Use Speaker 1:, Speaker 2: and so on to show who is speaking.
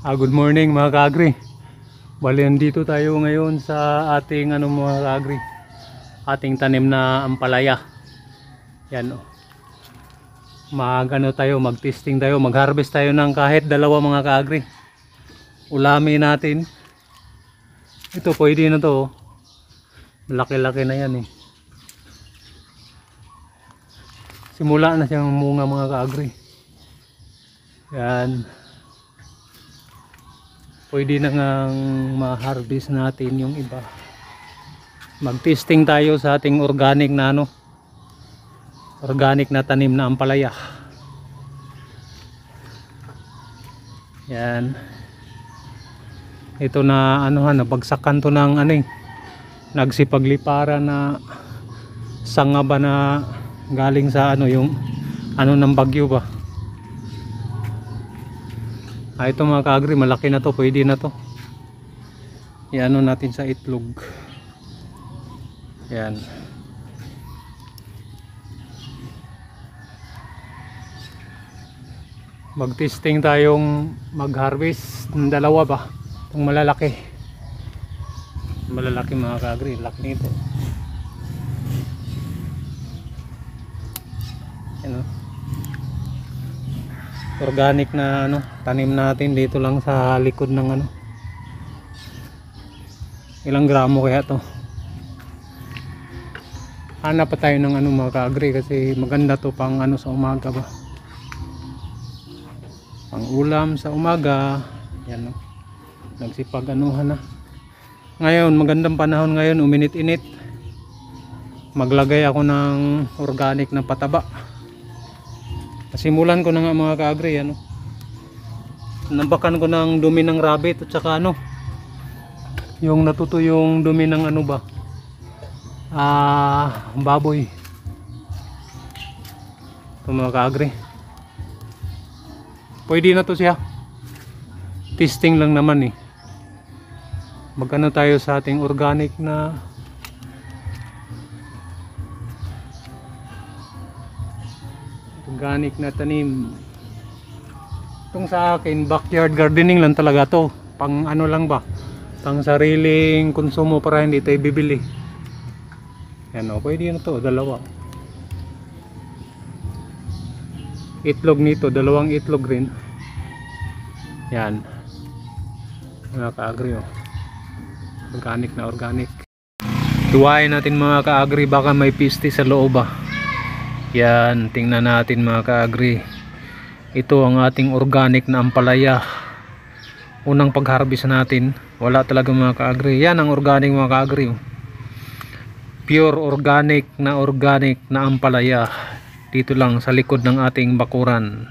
Speaker 1: Good morning mga kaagri. Bali, nandito tayo ngayon sa ating mga kaagri, ating tanim na ampalaya. Yan, oh. Mag-testing tayo, mag-harvest tayo ng kahit dalawa mga kaagri. Ulamin natin. Ito pwede na to, oh. Laki-laki na yan eh. Simula na siyang munga mga kaagri. Yan. Pwede na ngang ma-harvest natin yung iba. Mag-testing tayo sa ating organic na organic na tanim na ampalaya. Yan. Ito na nabagsakan to ng nagsipaglipara na sanga ba na galing sa yung ng bagyo ba. Ito mga kaagri, malaki na to, pwede na to. Iano natin sa itlog. Yan. Mag-testing tayong mag-harvest ng dalawa ba. Itong malalaki. Malalaki mga kaagri, laki nito. Yan, organic na tanim natin dito lang sa likod ng ilang gramo kaya to. Hanap pa tayo ng mga kaagri kasi maganda to pang sa umaga ba, pang ulam sa umaga. Yan, nagsipag na ngayon, magandang panahon ngayon, uminit-init. Maglagay ako ng organic na pataba. Simulan ko na nga mga kaagri, nabakan ko ng dumi ng rabbit at saka yung natuto yung dumi ng baboy. Ito mga kaagri, pwede na to siya. Testing lang naman eh. Magano tayo sa ating organic na tanim. Itong sa akin, backyard gardening lang talaga to. Pang lang ba, pang sariling konsumo para hindi tayo bibili. Yan, pwede na to, dalawa. Itlog nito, dalawang itlog rin. Yan. Mga kaagri, organic na organic. Tuwain natin mga kaagri, baka may piste sa loob ba. Yan, tingnan natin mga kaagri. Ito ang ating organic na ampalaya. Unang pag-harvest natin, wala talaga mga kaagri. Yan ang organic mga kaagri. Pure organic na ampalaya. Dito lang sa likod ng ating bakuran.